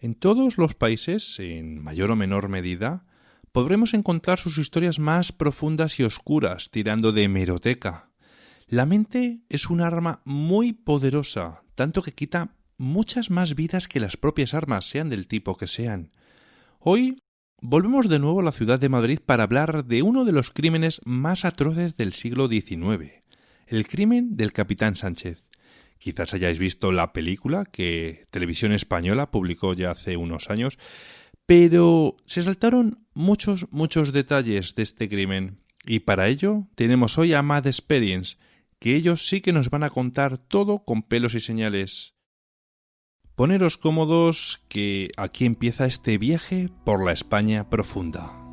En todos los países, en mayor o menor medida, podremos encontrar sus historias más profundas y oscuras, tirando de hemeroteca. La mente es un arma muy poderosa, tanto que quita muchas más vidas que las propias armas, sean del tipo que sean. Hoy volvemos de nuevo a la ciudad de Madrid para hablar de uno de los crímenes más atroces del siglo XIX, el crimen del Capitán Sánchez. Quizás hayáis visto la película que Televisión Española publicó ya hace unos años, pero se saltaron muchos detalles de este crimen. Y para ello tenemos hoy a Mad Experience, que ellos sí que nos van a contar todo con pelos y señales. Poneros cómodos, que aquí empieza este viaje por la España profunda.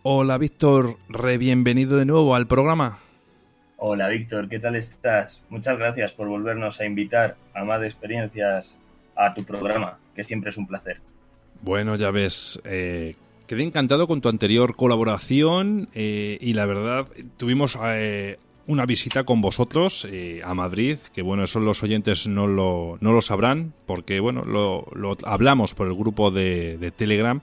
Hola Víctor, bienvenido de nuevo al programa. Hola Víctor, ¿qué tal estás? Muchas gracias por volvernos a invitar a Mad Experiencias a tu programa, que siempre es un placer. Bueno, ya ves, quedé encantado con tu anterior colaboración y la verdad tuvimos una visita con vosotros a Madrid, que bueno, eso los oyentes no lo sabrán, porque bueno, lo hablamos por el grupo de Telegram,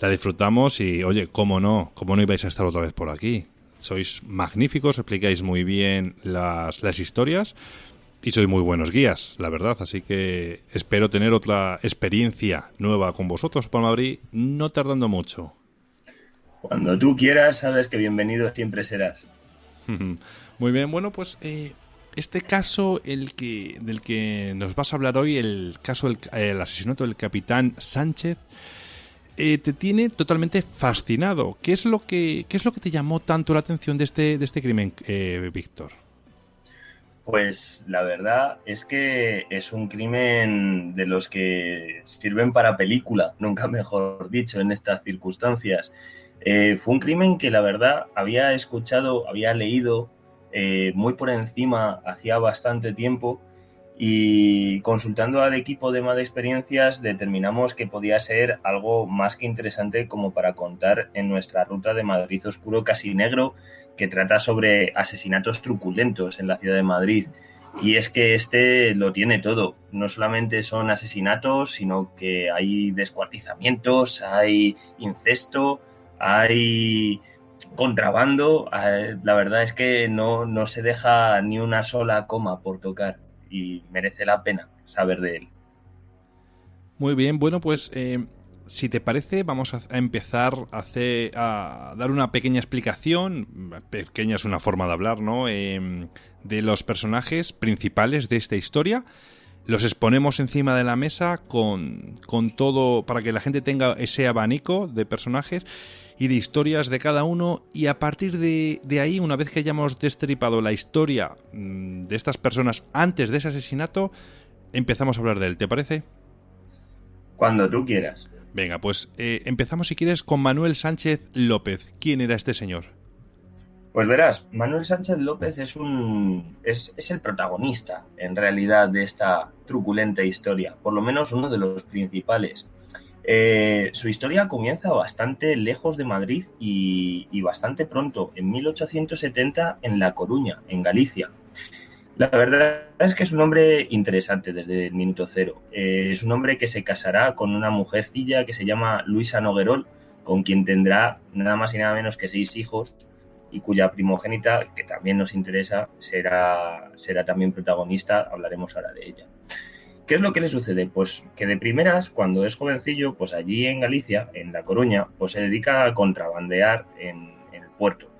la disfrutamos y oye, cómo no ibais a estar otra vez por aquí. Sois magníficos, explicáis muy bien las historias y sois muy buenos guías, la verdad. Así que espero tener otra experiencia nueva con vosotros por Madrid, no tardando mucho. Cuando tú quieras, sabes que bienvenido siempre serás. Muy bien, bueno, pues este caso del que nos vas a hablar hoy, el caso del asesinato del capitán Sánchez, te tiene totalmente fascinado. ¿Qué es lo que te llamó tanto la atención de este crimen, Víctor? Pues la verdad es que es un crimen de los que sirven para película, nunca mejor dicho, en estas circunstancias. Fue un crimen que la verdad había escuchado, había leído muy por encima hacía bastante tiempo, y consultando al equipo de Mad Experiencias determinamos que podía ser algo más que interesante como para contar en nuestra ruta de Madrid oscuro casi negro, que trata sobre asesinatos truculentos en la ciudad de Madrid. Y es que este lo tiene todo. No solamente son asesinatos, sino que hay descuartizamientos, hay incesto, hay contrabando. La verdad es que no se deja ni una sola coma por tocar y merece la pena saber de él. Muy bien, bueno, pues si te parece, vamos a empezar a dar una pequeña explicación, pequeña es una forma de hablar, ¿no? De los personajes principales de esta historia. Los exponemos encima de la mesa con todo, para que la gente tenga ese abanico de personajes y de historias de cada uno, y a partir de ahí, una vez que hayamos destripado la historia de estas personas antes de ese asesinato, empezamos a hablar de él, ¿te parece? Cuando tú quieras. Venga, pues empezamos si quieres con Manuel Sánchez López. ¿Quién era este señor? Pues verás, Manuel Sánchez López es el protagonista, en realidad, de esta truculenta historia, por lo menos uno de los principales. Su historia comienza bastante lejos de Madrid y bastante pronto, en 1870, en La Coruña, en Galicia. La verdad es que es un hombre interesante desde el minuto cero. Es un hombre que se casará con una mujercilla que se llama Luisa Noguerol, con quien tendrá nada más y nada menos que 6 hijos, y cuya primogénita, que también nos interesa, será también protagonista. Hablaremos ahora de ella. ¿Qué es lo que le sucede? Pues que de primeras, cuando es jovencillo, pues allí en Galicia, en La Coruña, pues se dedica a contrabandear en el puerto.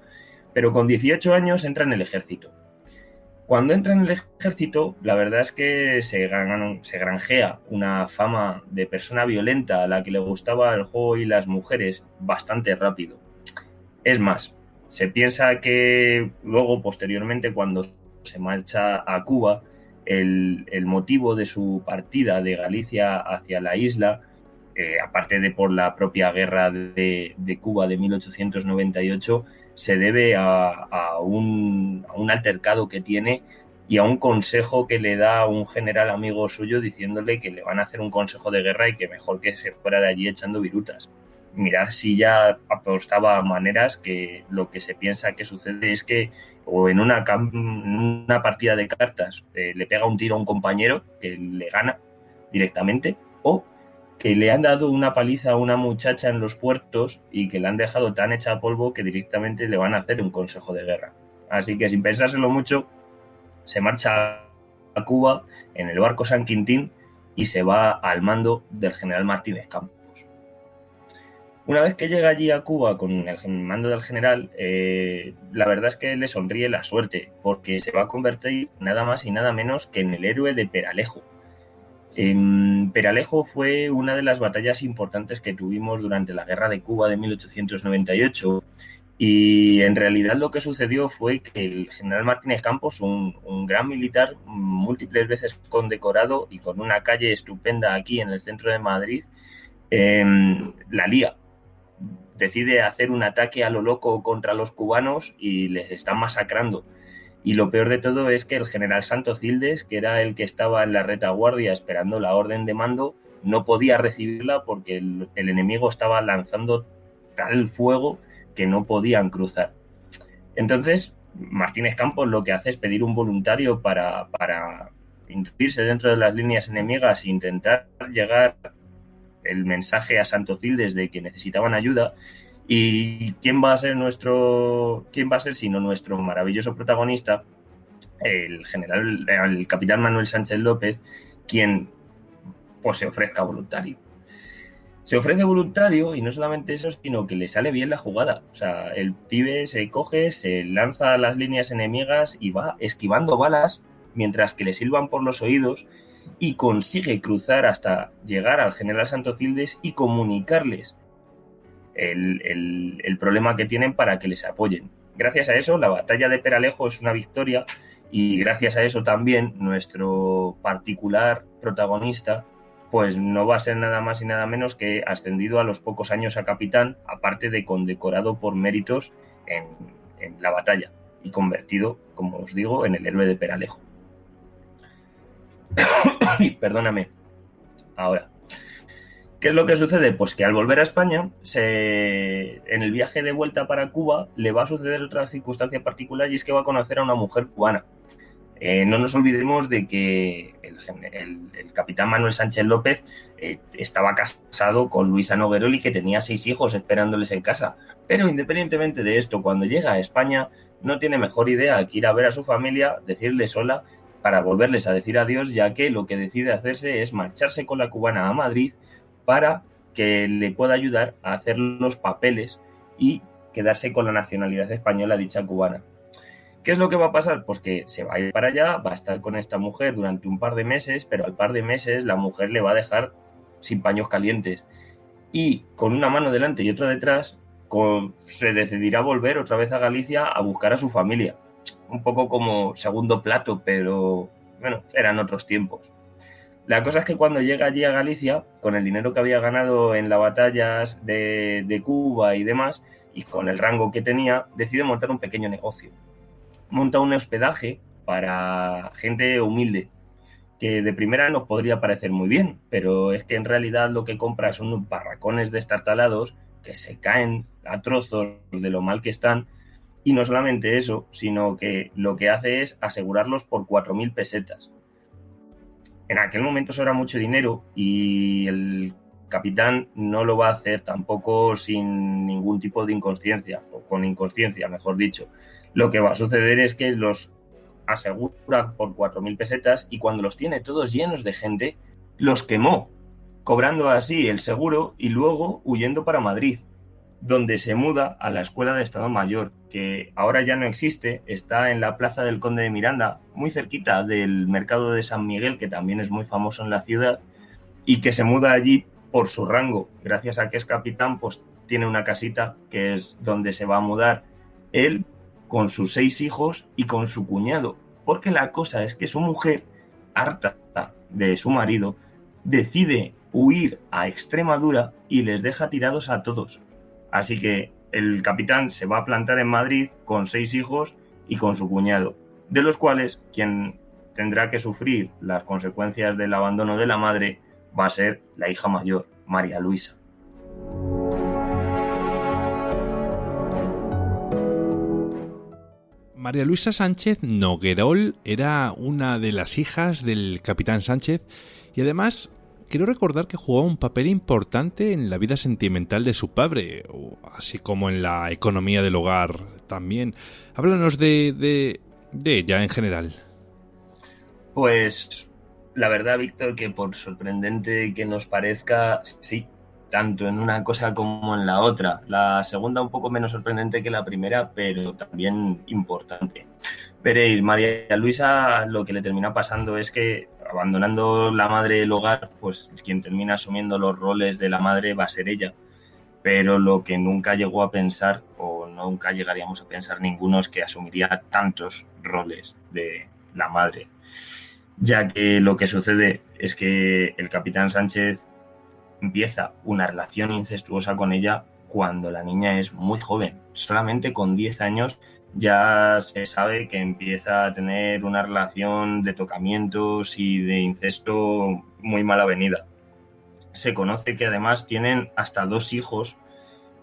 Pero con 18 años entra en el ejército. Cuando entra en el ejército, la verdad es que se granjea una fama de persona violenta a la que le gustaba el juego y las mujeres bastante rápido. Es más, se piensa que luego, posteriormente, cuando se marcha a Cuba, el motivo de su partida de Galicia hacia la isla, aparte de por la propia guerra de Cuba de 1898, se debe a un altercado que tiene y a un consejo que le da un general amigo suyo diciéndole que le van a hacer un consejo de guerra y que mejor que se fuera de allí echando virutas. Mirad si ya apostaba maneras que lo que se piensa que sucede es que o en una partida de cartas le pega un tiro a un compañero que le gana directamente, o que le han dado una paliza a una muchacha en los puertos y que la han dejado tan hecha a polvo que directamente le van a hacer un consejo de guerra. Así que sin pensárselo mucho, se marcha a Cuba en el barco San Quintín y se va al mando del general Martínez Campos. Una vez que llega allí a Cuba con el mando del general, la verdad es que le sonríe la suerte, porque se va a convertir nada más y nada menos que en el héroe de Peralejo. Peralejo fue una de las batallas importantes que tuvimos durante la Guerra de Cuba de 1898, y en realidad lo que sucedió fue que el general Martínez Campos, un gran militar, múltiples veces condecorado y con una calle estupenda aquí en el centro de Madrid, la lía. Decide hacer un ataque a lo loco contra los cubanos y les están masacrando. Y lo peor de todo es que el general Santocildes, que era el que estaba en la retaguardia esperando la orden de mando, no podía recibirla porque el enemigo estaba lanzando tal fuego que no podían cruzar. Entonces, Martínez Campos lo que hace es pedir un voluntario para introducirse dentro de las líneas enemigas e intentar llegar el mensaje a Santocildes de que necesitaban ayuda. ¿Y quién va a ser sino nuestro maravilloso protagonista, el capitán Manuel Sánchez López, quien pues se ofrezca voluntario? Se ofrece voluntario y no solamente eso, sino que le sale bien la jugada. O sea, el pibe se coge, se lanza a las líneas enemigas y va esquivando balas mientras que le silban por los oídos y consigue cruzar hasta llegar al general Santocildes y comunicarles el problema que tienen para que les apoyen. Gracias a eso, la batalla de Peralejo es una victoria y gracias a eso también nuestro particular protagonista pues no va a ser nada más y nada menos que ascendido a los pocos años a capitán, aparte de condecorado por méritos en la batalla y convertido, como os digo, en el héroe de Peralejo. Perdóname. Ahora, ¿qué es lo que sucede? Pues que al volver a España, en el viaje de vuelta para Cuba, le va a suceder otra circunstancia particular y es que va a conocer a una mujer cubana. No nos olvidemos de que el capitán Manuel Sánchez López estaba casado con Luisa Noguerol y que tenía 6 hijos esperándoles en casa. Pero independientemente de esto, cuando llega a España no tiene mejor idea que ir a ver a su familia, decirles hola, para volverles a decir adiós, ya que lo que decide hacerse es marcharse con la cubana a Madrid para que le pueda ayudar a hacer los papeles y quedarse con la nacionalidad española dicha cubana. ¿Qué es lo que va a pasar? Pues que se va a ir para allá, va a estar con esta mujer durante un par de meses, pero al par de meses la mujer le va a dejar sin paños calientes. Y con una mano delante y otra detrás, se decidirá volver otra vez a Galicia a buscar a su familia. Un poco como segundo plato, pero bueno, eran otros tiempos. La cosa es que cuando llega allí a Galicia, con el dinero que había ganado en las batallas de Cuba y demás, y con el rango que tenía, decide montar un pequeño negocio. Monta un hospedaje para gente humilde, que de primera nos podría parecer muy bien, pero es que en realidad lo que compra son unos barracones destartalados que se caen a trozos de lo mal que están, y no solamente eso, sino que lo que hace es asegurarlos por 4.000 pesetas. En aquel momento eso era mucho dinero y el capitán no lo va a hacer tampoco sin ningún tipo de inconsciencia, o con inconsciencia, mejor dicho. Lo que va a suceder es que los asegura por 4.000 pesetas y cuando los tiene todos llenos de gente, los quemó, cobrando así el seguro y luego huyendo para Madrid, donde se muda a la Escuela de Estado Mayor, que ahora ya no existe, está en la Plaza del Conde de Miranda, muy cerquita del Mercado de San Miguel, que también es muy famoso en la ciudad, y que se muda allí por su rango. Gracias a que es capitán, pues tiene una casita que es donde se va a mudar él con sus 6 hijos y con su cuñado, porque la cosa es que su mujer, harta de su marido, decide huir a Extremadura y les deja tirados a todos. Así que el capitán se va a plantar en Madrid con 6 hijos y con su cuñado, de los cuales quien tendrá que sufrir las consecuencias del abandono de la madre va a ser la hija mayor, María Luisa. María Luisa Sánchez Noguerol era una de las hijas del capitán Sánchez y además quiero recordar que jugaba un papel importante en la vida sentimental de su padre, así como en la economía del hogar también. Háblanos de ella en general. Pues la verdad, Víctor, que por sorprendente que nos parezca, sí, tanto en una cosa como en la otra. La segunda un poco menos sorprendente que la primera, pero también importante. Veréis, María Luisa lo que le termina pasando es que, abandonando la madre del hogar, pues quien termina asumiendo los roles de la madre va a ser ella. Pero lo que nunca llegó a pensar, o nunca llegaríamos a pensar ninguno, es que asumiría tantos roles de la madre. Ya que lo que sucede es que el capitán Sánchez empieza una relación incestuosa con ella cuando la niña es muy joven. Solamente con 10 años ya se sabe que empieza a tener una relación de tocamientos y de incesto muy mal avenida. Se conoce que además tienen hasta 2 hijos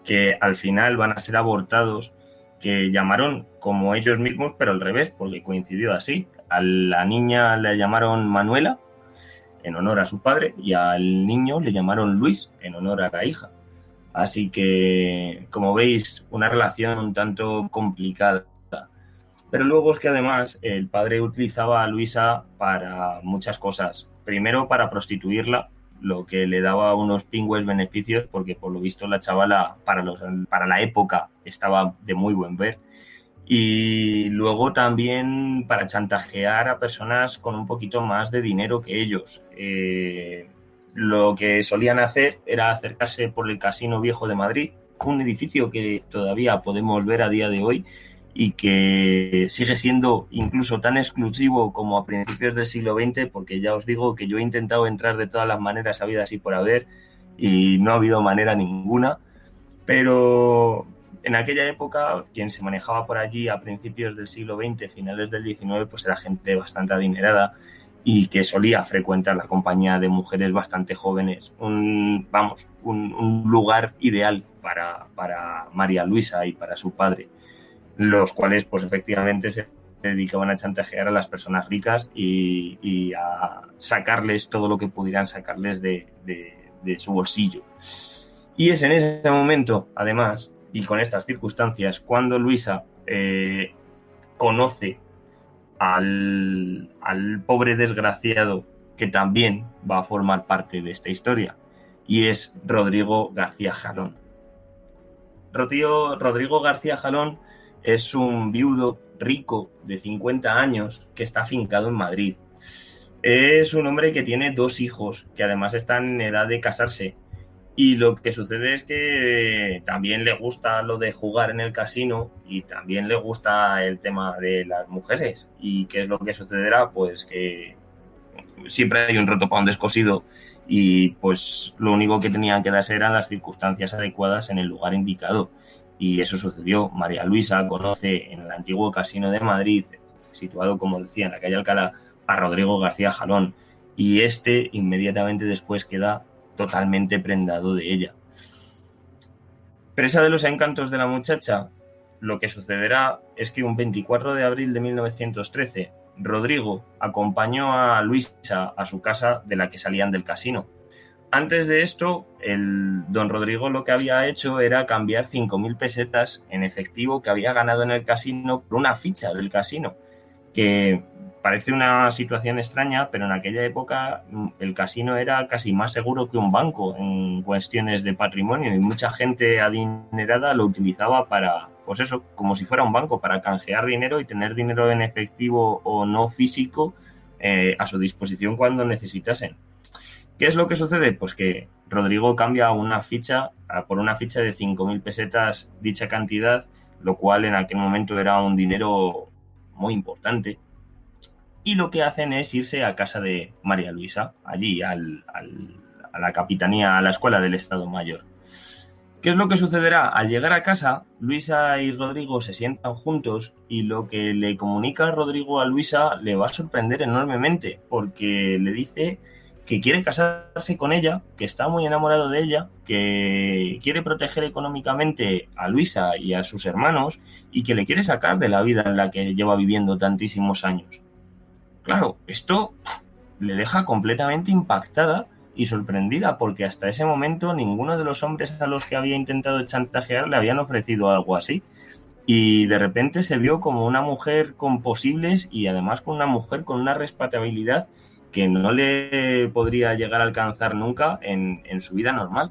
que al final van a ser abortados, que llamaron como ellos mismos, pero al revés, porque coincidió así. A la niña le llamaron Manuela, en honor a su padre, y al niño le llamaron Luis, en honor a la hija. Así que, como veis, una relación un tanto complicada. Pero luego es que además el padre utilizaba a Luisa para muchas cosas. Primero para prostituirla, lo que le daba unos pingües beneficios, porque por lo visto la chavala para la época estaba de muy buen ver. Y luego también para chantajear a personas con un poquito más de dinero que ellos. Lo que solían hacer era acercarse por el Casino Viejo de Madrid, un edificio que todavía podemos ver a día de hoy y que sigue siendo incluso tan exclusivo como a principios del siglo XX, porque ya os digo que yo he intentado entrar de todas las maneras habidas y por haber y no ha habido manera ninguna, pero en aquella época quien se manejaba por allí a principios del siglo XX, finales del XIX, pues era gente bastante adinerada y que solía frecuentar la compañía de mujeres bastante jóvenes. Un lugar ideal para María Luisa y para su padre, los cuales pues efectivamente se dedicaban a chantajear a las personas ricas y a sacarles todo lo que pudieran sacarles de su bolsillo. Y es en ese momento, además, y con estas circunstancias, cuando Luisa conoce al pobre desgraciado que también va a formar parte de esta historia, y es Rodrigo García Jalón. Rodrigo García Jalón es un viudo rico de 50 años que está afincado en Madrid. Es un hombre que tiene 2 hijos que además están en edad de casarse. Y lo que sucede es que también le gusta lo de jugar en el casino y también le gusta el tema de las mujeres. ¿Y qué es lo que sucederá? Pues que siempre hay un roto para un descosido y pues lo único que tenían que darse eran las circunstancias adecuadas en el lugar indicado. Y eso sucedió. María Luisa conoce en el antiguo Casino de Madrid, situado, como decía, en la calle Alcalá, a Rodrigo García Jalón. Y este inmediatamente después queda totalmente prendado de ella. Presa de los encantos de la muchacha, lo que sucederá es que un 24 de abril de 1913, Rodrigo acompañó a Luisa a su casa de la que salían del casino. Antes de esto, el don Rodrigo lo que había hecho era cambiar 5.000 pesetas en efectivo que había ganado en el casino por una ficha del casino, que parece una situación extraña, pero en aquella época el casino era casi más seguro que un banco en cuestiones de patrimonio y mucha gente adinerada lo utilizaba para, pues eso, como si fuera un banco, para canjear dinero y tener dinero en efectivo o no físico a su disposición cuando necesitasen. ¿Qué es lo que sucede? Pues que Rodrigo cambia una ficha por una ficha de 5.000 pesetas dicha cantidad, lo cual en aquel momento era un dinero muy importante. Y lo que hacen es irse a casa de María Luisa, allí a la capitanía, a la escuela del Estado Mayor. ¿Qué es lo que sucederá? Al llegar a casa, Luisa y Rodrigo se sientan juntos y lo que le comunica Rodrigo a Luisa le va a sorprender enormemente, porque le dice que quiere casarse con ella, que está muy enamorado de ella, que quiere proteger económicamente a Luisa y a sus hermanos y que le quiere sacar de la vida en la que lleva viviendo tantísimos años. Claro, esto le deja completamente impactada y sorprendida, porque hasta ese momento ninguno de los hombres a los que había intentado chantajear le habían ofrecido algo así. Y de repente se vio como una mujer con posibles y además con una mujer con una respetabilidad que no le podría llegar a alcanzar nunca en su vida normal.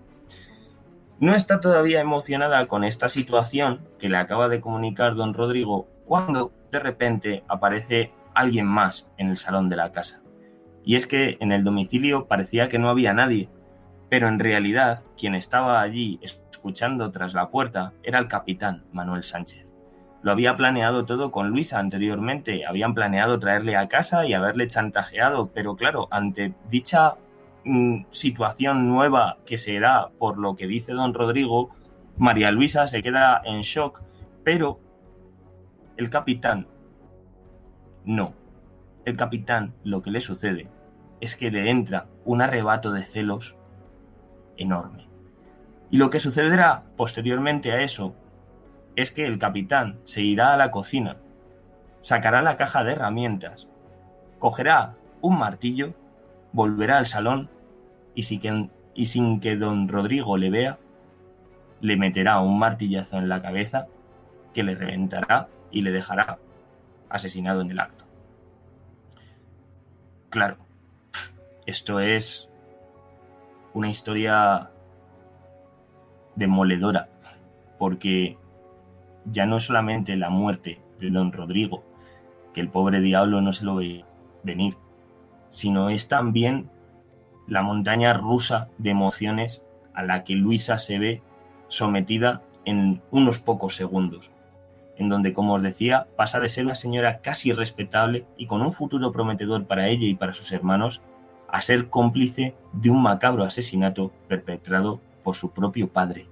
No está todavía emocionada con esta situación que le acaba de comunicar don Rodrigo cuando de repente aparece alguien más en el salón de la casa. Y es que en el domicilio parecía que no había nadie, pero en realidad quien estaba allí escuchando tras la puerta era el capitán Manuel Sánchez. Lo había planeado todo con Luisa anteriormente, habían planeado traerle a casa y haberle chantajeado, pero claro, ante dicha situación nueva que se da por lo que dice don Rodrigo, María Luisa se queda en shock, pero el capitán no. El capitán, lo que le sucede es que le entra un arrebato de celos enorme. Y lo que sucederá posteriormente a eso es que el capitán se irá a la cocina, sacará la caja de herramientas, cogerá un martillo, volverá al salón y sin que don Rodrigo le vea, le meterá un martillazo en la cabeza que le reventará y le dejará asesinado en el acto. Claro, esto es una historia demoledora, porque ya no es solamente la muerte de don Rodrigo, que el pobre diablo no se lo ve venir, sino es también la montaña rusa de emociones a la que Luisa se ve sometida en unos pocos segundos, en donde, como os decía, pasa de ser una señora casi respetable y con un futuro prometedor para ella y para sus hermanos, a ser cómplice de un macabro asesinato perpetrado por su propio padre.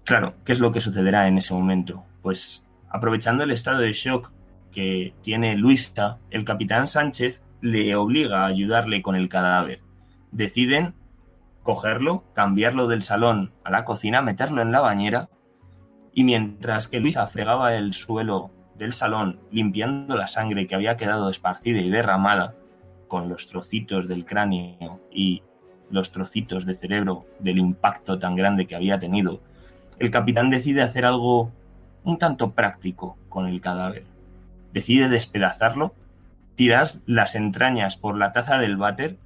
Claro, ¿qué es lo que sucederá en ese momento? Pues, aprovechando el estado de shock que tiene Luisa, el capitán Sánchez le obliga a ayudarle con el cadáver. Deciden cogerlo, cambiarlo del salón a la cocina, meterlo en la bañera, y mientras que Luisa fregaba el suelo del salón limpiando la sangre que había quedado esparcida y derramada con los trocitos del cráneo y los trocitos de cerebro del impacto tan grande que había tenido, el capitán decide hacer algo un tanto práctico con el cadáver. Decide despedazarlo, tirar las entrañas por la taza del váter,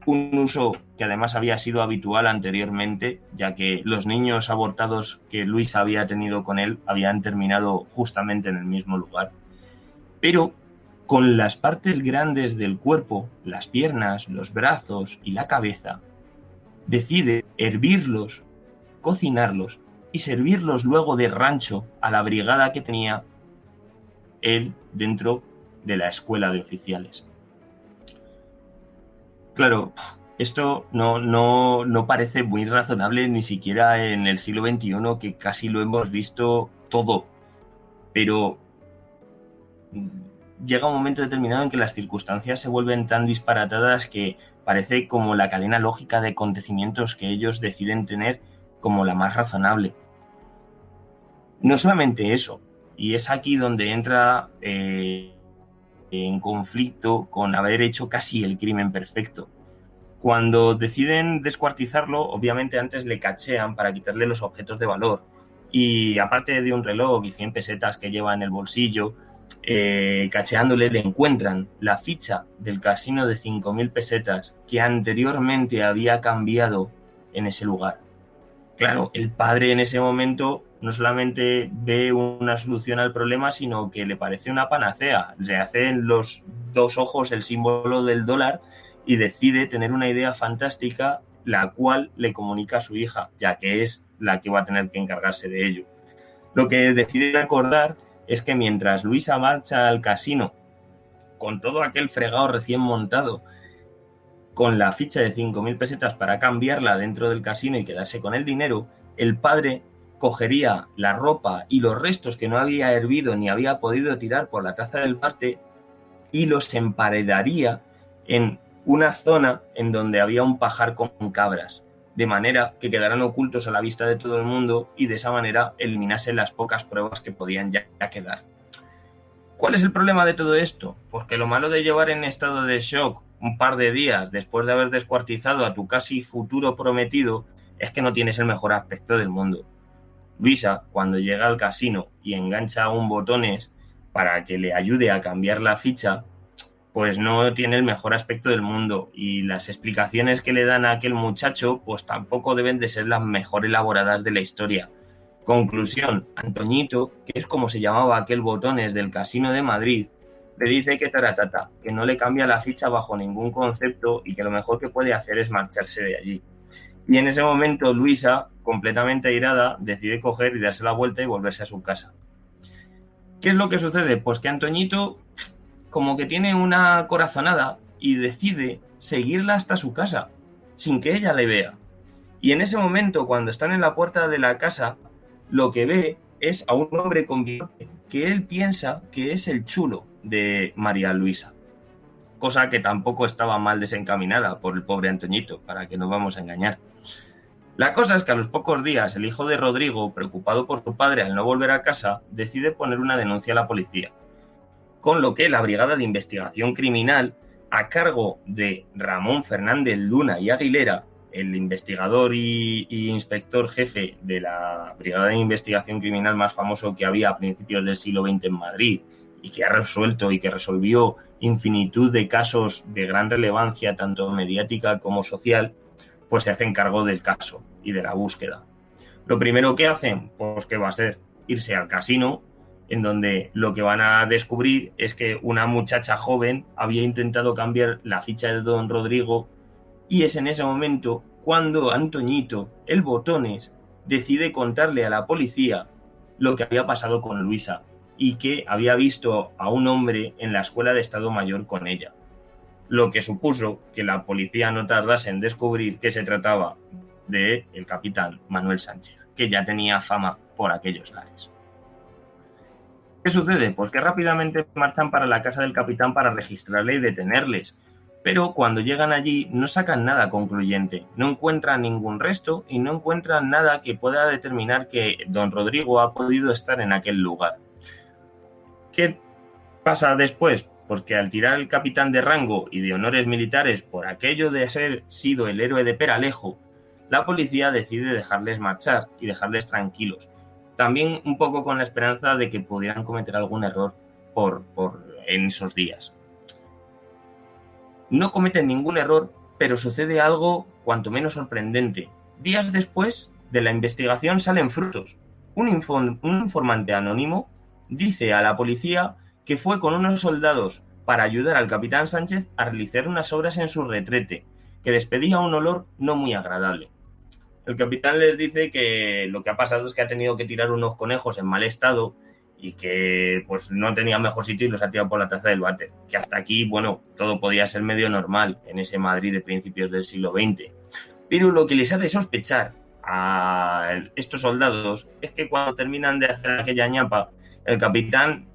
un uso que además había sido habitual anteriormente, ya que los niños abortados que Luis había tenido con él habían terminado justamente en el mismo lugar. Pero con las partes grandes del cuerpo, las piernas, los brazos y la cabeza, decide hervirlos, cocinarlos y servirlos luego de rancho a la brigada que tenía él dentro de la escuela de oficiales. Claro, esto no parece muy razonable ni siquiera en el siglo XXI, que casi lo hemos visto todo, pero llega un momento determinado en que las circunstancias se vuelven tan disparatadas que parece como la cadena lógica de acontecimientos que ellos deciden tener como la más razonable. No solamente eso, y es aquí donde entra en conflicto con haber hecho casi el crimen perfecto. Cuando deciden descuartizarlo, obviamente antes le cachean para quitarle los objetos de valor, y aparte de un reloj y 100 pesetas que lleva en el bolsillo, cacheándole le encuentran la ficha del casino de 5.000 pesetas que anteriormente había cambiado en ese lugar. Claro, el padre en ese momento no solamente ve una solución al problema, sino que le parece una panacea. Le hace en los dos ojos el símbolo del dólar y decide tener una idea fantástica, la cual le comunica a su hija, ya que es la que va a tener que encargarse de ello. Lo que decide acordar es que mientras Luisa marcha al casino con todo aquel fregado recién montado, con la ficha de 5.000 pesetas para cambiarla dentro del casino y quedarse con el dinero, el padre cogería la ropa y los restos que no había hervido ni había podido tirar por la taza del váter y los emparedaría en una zona en donde había un pajar con cabras, de manera que quedaran ocultos a la vista de todo el mundo y de esa manera eliminase las pocas pruebas que podían ya quedar. ¿Cuál es el problema de todo esto? Pues que lo malo de llevar en estado de shock un par de días después de haber descuartizado a tu casi futuro prometido es que no tienes el mejor aspecto del mundo. Luisa, cuando llega al casino y engancha un botones para que le ayude a cambiar la ficha, pues no tiene el mejor aspecto del mundo y las explicaciones que le dan a aquel muchacho pues tampoco deben de ser las mejor elaboradas de la historia. Conclusión, Antoñito, que es como se llamaba aquel botones del Casino de Madrid, le dice que taratata, que no le cambia la ficha bajo ningún concepto y que lo mejor que puede hacer es marcharse de allí. Y en ese momento Luisa, completamente airada, decide coger y darse la vuelta y volverse a su casa. ¿Qué es lo que sucede? Pues que Antoñito como que tiene una corazonada y decide seguirla hasta su casa, sin que ella le vea. Y en ese momento, cuando están en la puerta de la casa, lo que ve es a un hombre con bigote que él piensa que es el chulo de María Luisa. Cosa que tampoco estaba mal desencaminada por el pobre Antoñito, para que no vamos a engañar. La cosa es que a los pocos días el hijo de Rodrigo, preocupado por su padre al no volver a casa, decide poner una denuncia a la policía. Con lo que la Brigada de Investigación Criminal, a cargo de Ramón Fernández Luna y Aguilera, el investigador y inspector jefe de la Brigada de Investigación Criminal más famoso que había a principios del siglo XX en Madrid y que ha resuelto y que resolvió infinitud de casos de gran relevancia, tanto mediática como social, pues se hacen cargo del caso y de la búsqueda. Lo primero que hacen, pues que va a ser irse al casino, en donde lo que van a descubrir es que una muchacha joven había intentado cambiar la ficha de don Rodrigo y es en ese momento cuando Antoñito, el botones, decide contarle a la policía lo que había pasado con Luisa y que había visto a un hombre en la escuela de Estado Mayor con ella, lo que supuso que la policía no tardase en descubrir que se trataba del capitán Manuel Sánchez, que ya tenía fama por aquellos lares. ¿Qué sucede? Pues que rápidamente marchan para la casa del capitán para registrarle y detenerles, pero cuando llegan allí no sacan nada concluyente, no encuentran ningún resto y no encuentran nada que pueda determinar que don Rodrigo ha podido estar en aquel lugar. ¿Qué pasa después? Pues que al tirar el capitán de rango y de honores militares por aquello de haber sido el héroe de Peralejo, la policía decide dejarles marchar y dejarles tranquilos. También un poco con la esperanza de que pudieran cometer algún error en esos días. No cometen ningún error, pero sucede algo cuanto menos sorprendente. Días después de la investigación salen frutos. Un informante anónimo dice a la policía que fue con unos soldados para ayudar al capitán Sánchez a realizar unas obras en su retrete, que despedía un olor no muy agradable. El capitán les dice que lo que ha pasado es que ha tenido que tirar unos conejos en mal estado y que pues no tenía mejor sitio y los ha tirado por la taza del váter. Que hasta aquí, bueno, todo podía ser medio normal en ese Madrid de principios del siglo XX. Pero lo que les hace sospechar a estos soldados es que cuando terminan de hacer aquella ñapa, el capitán,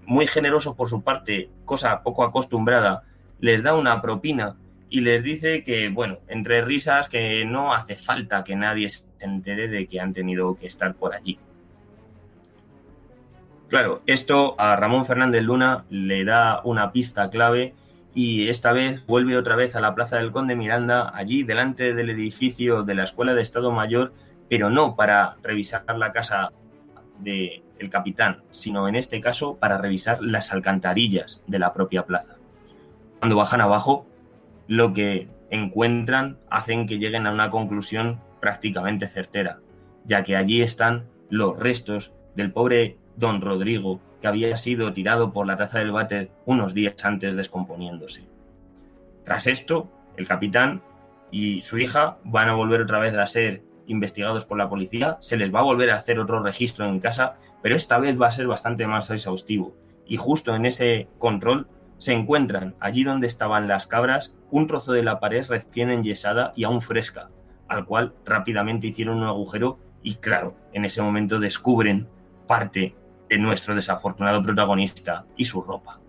muy generoso por su parte, cosa poco acostumbrada, les da una propina y les dice que, bueno, entre risas, que no hace falta que nadie se entere de que han tenido que estar por allí. Claro, esto a Ramón Fernández Luna le da una pista clave y esta vez vuelve otra vez a la Plaza del Conde Miranda, allí delante del edificio de la Escuela de Estado Mayor, pero no para revisar la casa del capitán, sino en este caso para revisar las alcantarillas de la propia plaza. Cuando bajan abajo, lo que encuentran hacen que lleguen a una conclusión prácticamente certera, ya que allí están los restos del pobre don Rodrigo, que había sido tirado por la taza del váter unos días antes descomponiéndose. Tras esto, el capitán y su hija van a volver otra vez a ser investigados por la policía, se les va a volver a hacer otro registro en casa, pero esta vez va a ser bastante más exhaustivo, y justo en ese control se encuentran allí donde estaban las cabras un trozo de la pared recién enyesada y aún fresca, al cual rápidamente hicieron un agujero y, claro, en ese momento descubren parte de nuestro desafortunado protagonista y su ropa.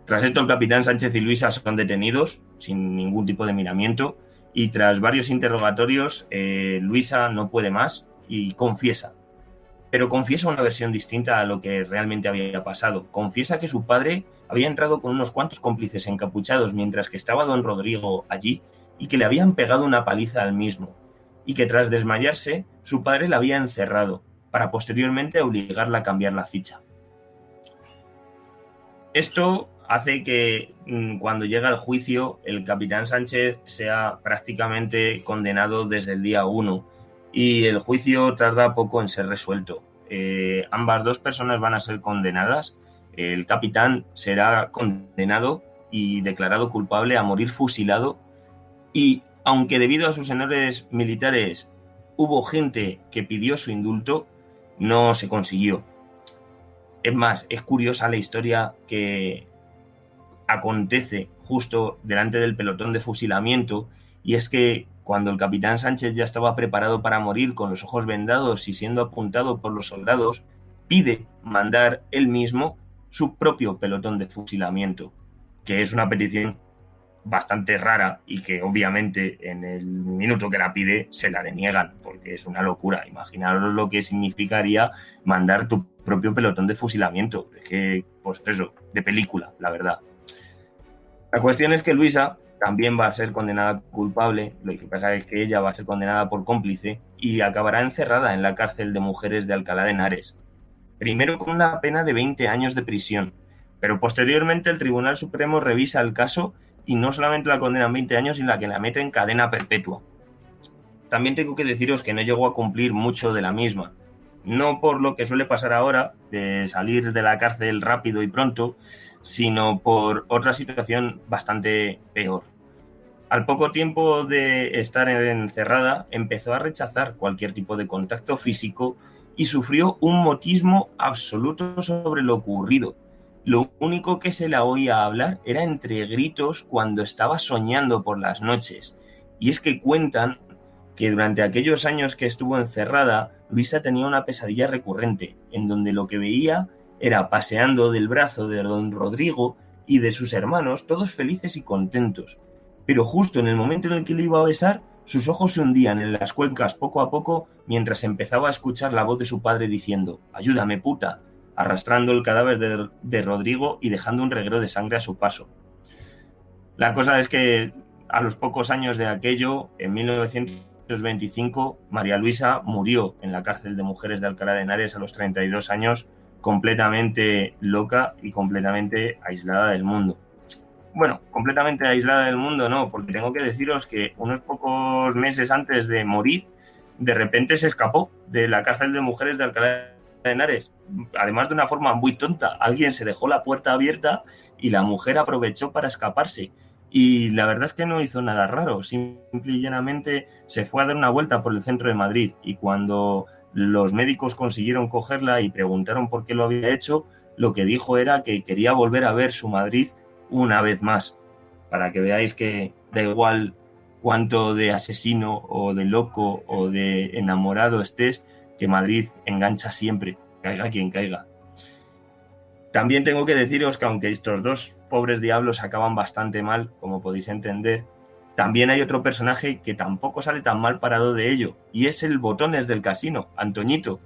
Tras esto, el capitán Sánchez y Luisa son detenidos sin ningún tipo de miramiento y tras varios interrogatorios, Luisa no puede más y confiesa. Pero confiesa una versión distinta a lo que realmente había pasado. Confiesa que su padre había entrado con unos cuantos cómplices encapuchados mientras que estaba don Rodrigo allí y que le habían pegado una paliza al mismo, y que tras desmayarse, su padre la había encerrado para posteriormente obligarla a cambiar la ficha. Esto hace que cuando llega el juicio, el capitán Sánchez sea prácticamente condenado desde el día 1 y el juicio tarda poco en ser resuelto. Ambas dos personas van a ser condenadas. El capitán será condenado y declarado culpable a morir fusilado, y aunque debido a sus honores militares hubo gente que pidió su indulto, no se consiguió. Es más, es curiosa la historia que acontece justo delante del pelotón de fusilamiento, y es que cuando el capitán Sánchez ya estaba preparado para morir con los ojos vendados y siendo apuntado por los soldados, pide mandar él mismo su propio pelotón de fusilamiento, que es una petición bastante rara y que obviamente en el minuto que la pide se la deniegan, porque es una locura. Imaginaros lo que significaría mandar tu propio pelotón de fusilamiento. Es que, pues eso, de película, la verdad. La cuestión es que Luisa también va a ser condenada culpable, lo que pasa es que ella va a ser condenada por cómplice y acabará encerrada en la cárcel de mujeres de Alcalá de Henares. Primero con una pena de 20 años de prisión, pero posteriormente el Tribunal Supremo revisa el caso y no solamente la condenan 20 años, sino que la mete en cadena perpetua. También tengo que deciros que no llegó a cumplir mucho de la misma. No por lo que suele pasar ahora, de salir de la cárcel rápido y pronto, sino por otra situación bastante peor. Al poco tiempo de estar encerrada, empezó a rechazar cualquier tipo de contacto físico y sufrió un mutismo absoluto sobre lo ocurrido. Lo único que se la oía hablar era entre gritos cuando estaba soñando por las noches. Y es que cuentan que durante aquellos años que estuvo encerrada, Luisa tenía una pesadilla recurrente, en donde lo que veía era paseando del brazo de don Rodrigo y de sus hermanos, todos felices y contentos. Pero justo en el momento en el que le iba a besar, sus ojos se hundían en las cuencas poco a poco mientras empezaba a escuchar la voz de su padre diciendo «¡Ayúdame, puta!», arrastrando el cadáver de Rodrigo y dejando un reguero de sangre a su paso. La cosa es que a los pocos años de aquello, en 1925, María Luisa murió en la cárcel de mujeres de Alcalá de Henares a los 32 años, completamente loca y completamente aislada del mundo. Bueno, completamente aislada del mundo no, porque tengo que deciros que unos pocos meses antes de morir, de repente se escapó de la cárcel de mujeres de Alcalá de Henares, además de una forma muy tonta. Alguien se dejó la puerta abierta y la mujer aprovechó para escaparse. Y la verdad es que no hizo nada raro, simple y llanamente se fue a dar una vuelta por el centro de Madrid, y cuando los médicos consiguieron cogerla y preguntaron por qué lo había hecho, lo que dijo era que quería volver a ver su Madrid una vez más, para que veáis que da igual cuánto de asesino o de loco o de enamorado estés, que Madrid engancha siempre, caiga quien caiga. También tengo que deciros que aunque estos dos pobres diablos acaban bastante mal, como podéis entender, también hay otro personaje que tampoco sale tan mal parado de ello, y es el botones del casino, Antoñito,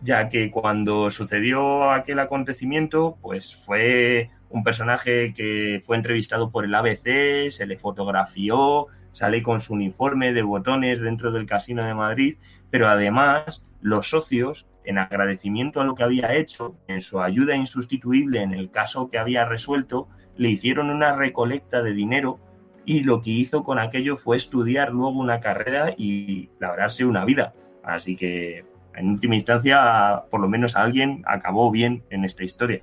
ya que cuando sucedió aquel acontecimiento, pues fue un personaje que fue entrevistado por el ABC, se le fotografió, sale con su uniforme de botones dentro del Casino de Madrid, pero además los socios, en agradecimiento a lo que había hecho, en su ayuda insustituible en el caso que había resuelto, le hicieron una recolecta de dinero, y lo que hizo con aquello fue estudiar luego una carrera y labrarse una vida. Así que, en última instancia, por lo menos alguien acabó bien en esta historia.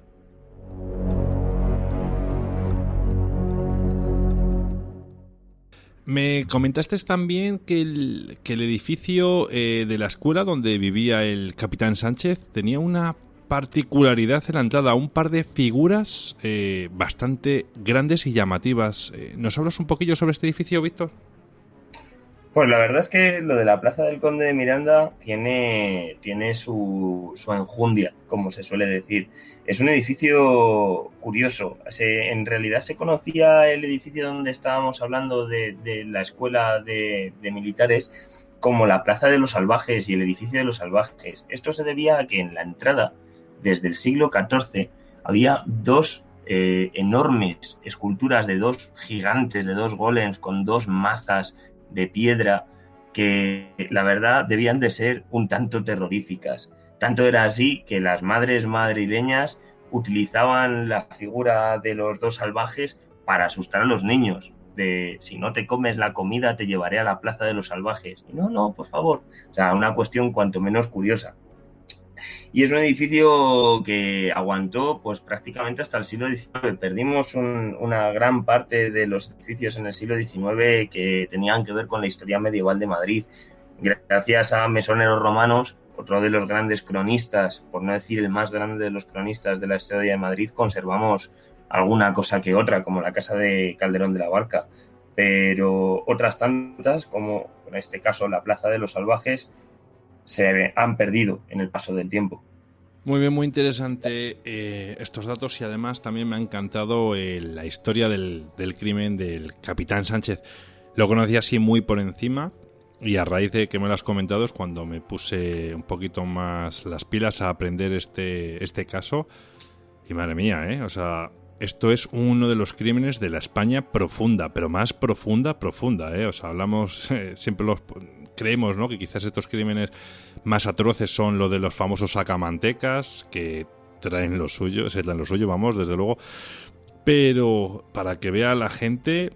Me comentaste también que el edificio de la escuela donde vivía el capitán Sánchez tenía una particularidad en la entrada, un par de figuras bastante grandes y llamativas. ¿Nos hablas un poquillo sobre este edificio, Víctor? Pues la verdad es que lo de la Plaza del Conde de Miranda tiene su enjundia, como se suele decir. Es un edificio curioso. En realidad se conocía el edificio donde estábamos hablando de la escuela de militares como la Plaza de los Salvajes y el edificio de los Salvajes. Esto se debía a que en la entrada, desde el siglo XIV, había dos enormes esculturas de dos gigantes, de dos golems con dos mazas de piedra que la verdad debían de ser un tanto terroríficas. Tanto era así que las madres madrileñas utilizaban la figura de los dos salvajes para asustar a los niños. De si no te comes la comida te llevaré a la Plaza de los Salvajes. Y no, por favor. O sea, una cuestión cuanto menos curiosa. Y es un edificio que aguantó pues prácticamente hasta el siglo XIX. Perdimos una gran parte de los edificios en el siglo XIX que tenían que ver con la historia medieval de Madrid. Gracias a mesoneros romanos, otro de los grandes cronistas, por no decir el más grande de los cronistas de la historia de Madrid, conservamos alguna cosa que otra, como la casa de Calderón de la Barca. Pero otras tantas, como en este caso la Plaza de los Salvajes, se han perdido en el paso del tiempo. Muy bien, muy interesante estos datos y además también me ha encantado la historia del crimen del capitán Sánchez. Lo conocí así muy por encima y a raíz de que me lo has comentado es cuando me puse un poquito más las pilas a aprender este caso y madre mía, o sea, esto es uno de los crímenes de la España profunda, pero más profunda, o sea, hablamos, siempre creemos, ¿no?, que quizás estos crímenes más atroces son lo de los famosos sacamantecas, que traen lo suyo, vamos, desde luego, pero para que vea la gente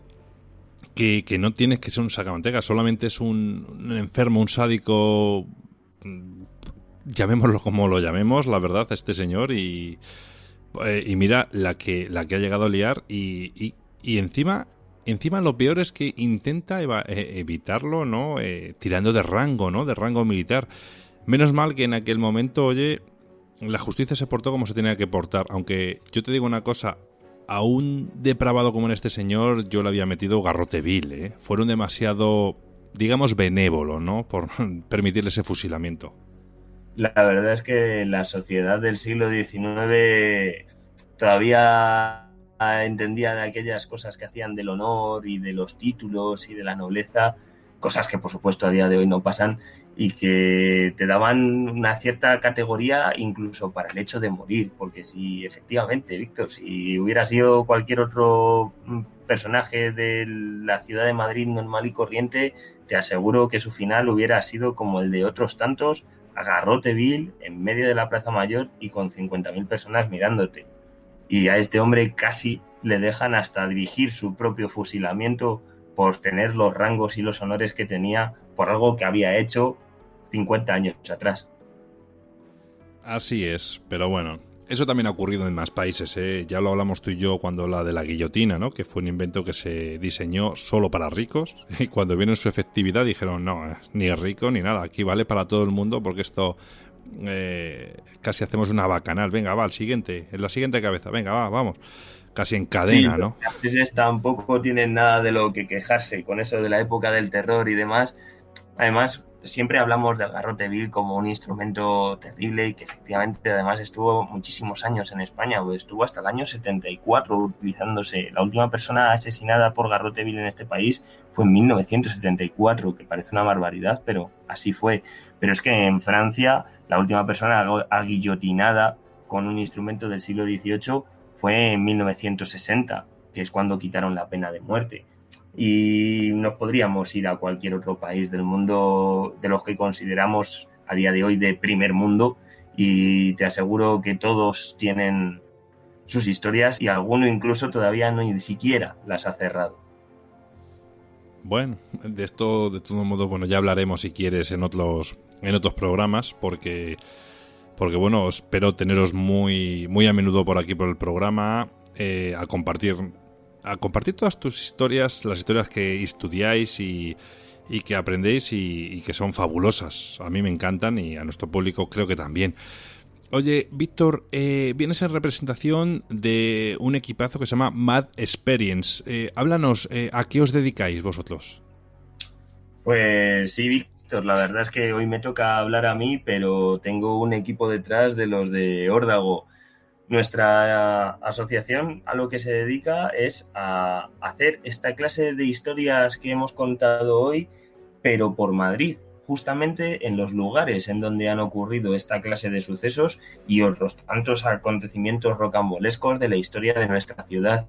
que no tienes que ser un sacamantecas, solamente es un enfermo, un sádico, llamémoslo como lo llamemos, la verdad, este señor, y mira la que ha llegado a liar y encima lo peor es que intenta evitarlo, ¿no? Tirando de rango, ¿no? De rango militar. Menos mal que en aquel momento, oye, la justicia se portó como se tenía que portar. Aunque yo te digo una cosa, a un depravado como en este señor yo le había metido garrote vil, ¿eh? Fueron demasiado, digamos, benévolo, ¿no? Por permitirle ese fusilamiento. La verdad es que la sociedad del siglo XIX todavía entendía de aquellas cosas que hacían del honor y de los títulos y de la nobleza, cosas que por supuesto a día de hoy no pasan y que te daban una cierta categoría incluso para el hecho de morir, porque si efectivamente, Víctor, si hubiera sido cualquier otro personaje de la ciudad de Madrid normal y corriente, te aseguro que su final hubiera sido como el de otros tantos, a garrote vil, en medio de la Plaza Mayor y con 50.000 personas mirándote. Y a este hombre casi le dejan hasta dirigir su propio fusilamiento por tener los rangos y los honores que tenía por algo que había hecho 50 años atrás. Así es, pero bueno, eso también ha ocurrido en más países, ¿eh? Ya lo hablamos tú y yo cuando la de la guillotina, ¿no? Que fue un invento que se diseñó solo para ricos y cuando vieron su efectividad dijeron, no, ni es rico ni nada, aquí vale para todo el mundo porque esto casi hacemos una bacanal, venga, va, al siguiente, en la siguiente cabeza, venga, va, vamos, casi en cadena, sí, ¿no? Los franceses tampoco tienen nada de lo que quejarse con eso de la época del terror y demás. Además, siempre hablamos del garrote vil como un instrumento terrible y que efectivamente además estuvo muchísimos años en España, pues estuvo hasta el año 74 utilizándose. La última persona asesinada por garrote vil en este país fue en 1974, que parece una barbaridad, pero así fue. Pero es que en Francia la última persona aguillotinada con un instrumento del siglo XVIII fue en 1960, que es cuando quitaron la pena de muerte. Y nos podríamos ir a cualquier otro país del mundo de los que consideramos a día de hoy de primer mundo y te aseguro que todos tienen sus historias y alguno incluso todavía ni siquiera las ha cerrado. Bueno, de esto de todo modo, bueno, ya hablaremos si quieres en otros programas porque bueno, espero teneros muy a menudo por aquí por el programa a compartir todas tus historias, las historias que estudiáis y que aprendéis y que son fabulosas. A mí me encantan y a nuestro público creo que también. Oye, Víctor, vienes en representación de un equipazo que se llama Mad Experience. Háblanos, ¿a qué os dedicáis vosotros? Pues sí, Víctor, la verdad es que hoy me toca hablar a mí, pero tengo un equipo detrás de los de Órdago. Nuestra asociación a lo que se dedica es a hacer esta clase de historias que hemos contado hoy, pero por Madrid, justamente en los lugares en donde han ocurrido esta clase de sucesos y otros tantos acontecimientos rocambolescos de la historia de nuestra ciudad.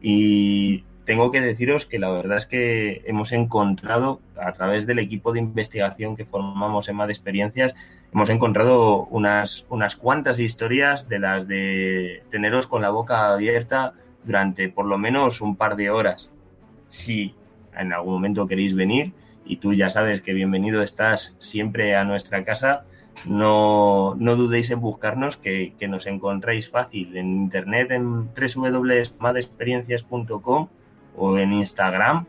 Y tengo que deciros que la verdad es que hemos encontrado, a través del equipo de investigación que formamos en Mad Experiencias, hemos encontrado unas cuantas historias de las de teneros con la boca abierta durante por lo menos un par de horas. Si en algún momento queréis venir, y tú ya sabes que bienvenido estás siempre a nuestra casa, no dudéis en buscarnos, que nos encontráis fácil en internet en www.madexperiencias.com o en Instagram,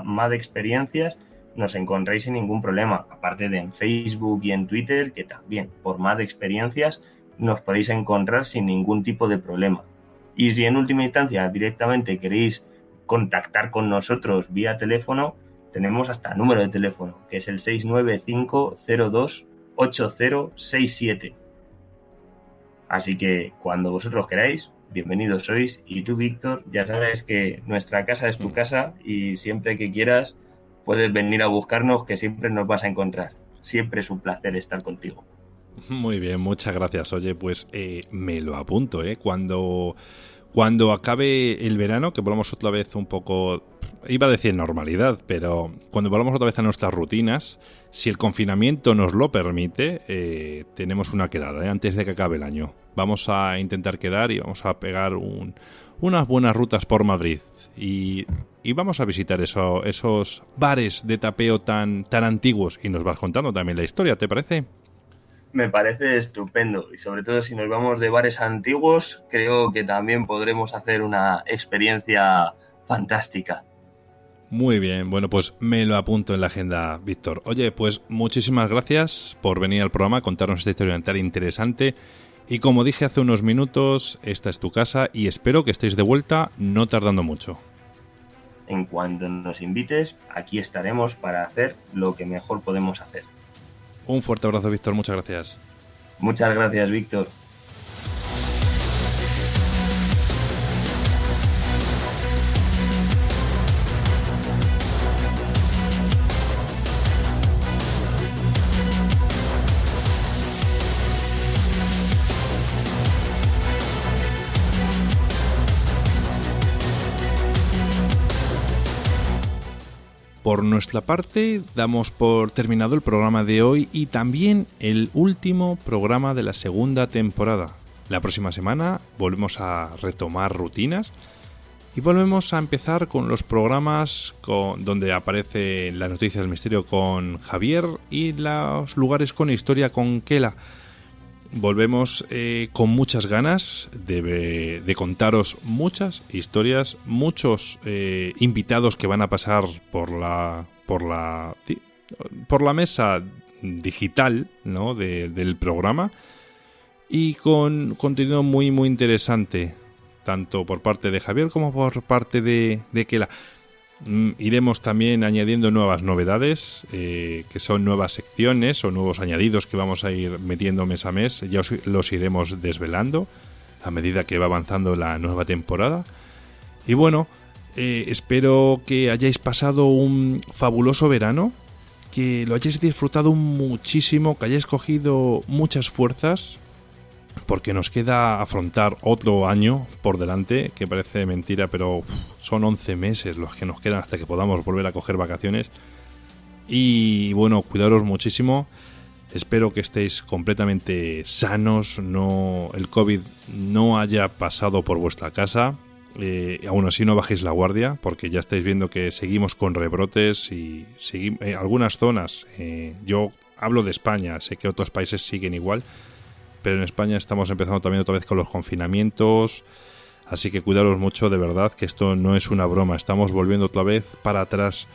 @madexperiencias, nos encontráis sin ningún problema, aparte de en Facebook y en Twitter, que también por Mad Experiencias nos podéis encontrar sin ningún tipo de problema. Y si en última instancia directamente queréis contactar con nosotros vía teléfono, tenemos hasta número de teléfono, que es el 695028067. Así que cuando vosotros queráis, bienvenidos sois. Y tú, Víctor, ya sabes que nuestra casa es tu casa y siempre que quieras puedes venir a buscarnos, que siempre nos vas a encontrar. Siempre es un placer estar contigo. Muy bien, muchas gracias. Oye, pues me lo apunto, ¿eh? Cuando acabe el verano, que volvamos otra vez un poco, iba a decir normalidad, pero cuando volvamos otra vez a nuestras rutinas, si el confinamiento nos lo permite, tenemos una quedada, antes de que acabe el año. Vamos a intentar quedar y vamos a pegar unas buenas rutas por Madrid. Y vamos a visitar esos bares de tapeo tan antiguos. Y nos vas contando también la historia, ¿te parece? Me parece estupendo, y sobre todo si nos vamos de bares antiguos, creo que también podremos hacer una experiencia fantástica. Muy bien, bueno, pues me lo apunto en la agenda, Víctor. Oye, pues muchísimas gracias por venir al programa a contarnos esta historia tan interesante. Y como dije hace unos minutos, esta es tu casa y espero que estéis de vuelta no tardando mucho. En cuanto nos invites, aquí estaremos para hacer lo que mejor podemos hacer. Un fuerte abrazo, Víctor. Muchas gracias. Muchas gracias, Víctor. Por nuestra parte, damos por terminado el programa de hoy y también el último programa de la segunda temporada. La próxima semana volvemos a retomar rutinas y volvemos a empezar con los programas donde aparece las noticias del misterio con Javier y los lugares con historia con Kela. Volvemos con muchas ganas de contaros muchas historias, muchos invitados que van a pasar por la mesa digital, ¿no? del programa, y con contenido muy muy interesante, tanto por parte de Javier como por parte de Kela. Iremos también añadiendo nuevas novedades, que son nuevas secciones o nuevos añadidos que vamos a ir metiendo mes a mes. Ya los iremos desvelando a medida que va avanzando la nueva temporada. Y bueno, espero que hayáis pasado un fabuloso verano, que lo hayáis disfrutado muchísimo, que hayáis cogido muchas fuerzas, porque nos queda afrontar otro año por delante, que parece mentira, pero son 11 meses los que nos quedan hasta que podamos volver a coger vacaciones. Y bueno, cuidaros muchísimo. Espero que estéis completamente sanos, el COVID no haya pasado por vuestra casa. Aún así no bajéis la guardia, porque ya estáis viendo que seguimos con rebrotes y algunas zonas. Yo hablo de España, sé que otros países siguen igual, pero en España estamos empezando también otra vez con los confinamientos, así que cuidaros mucho, de verdad, que esto no es una broma, estamos volviendo otra vez para atrás,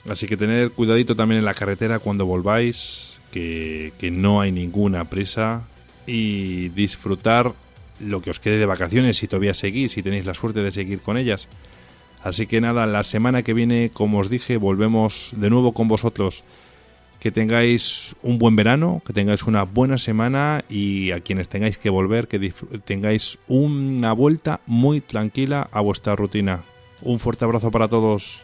así que tener cuidadito también en la carretera cuando volváis, que no hay ninguna prisa, y disfrutar lo que os quede de vacaciones, si todavía seguís, si tenéis la suerte de seguir con ellas. Así que nada, la semana que viene, como os dije, volvemos de nuevo con vosotros. Que tengáis un buen verano, que tengáis una buena semana, y a quienes tengáis que volver, que tengáis una vuelta muy tranquila a vuestra rutina. Un fuerte abrazo para todos.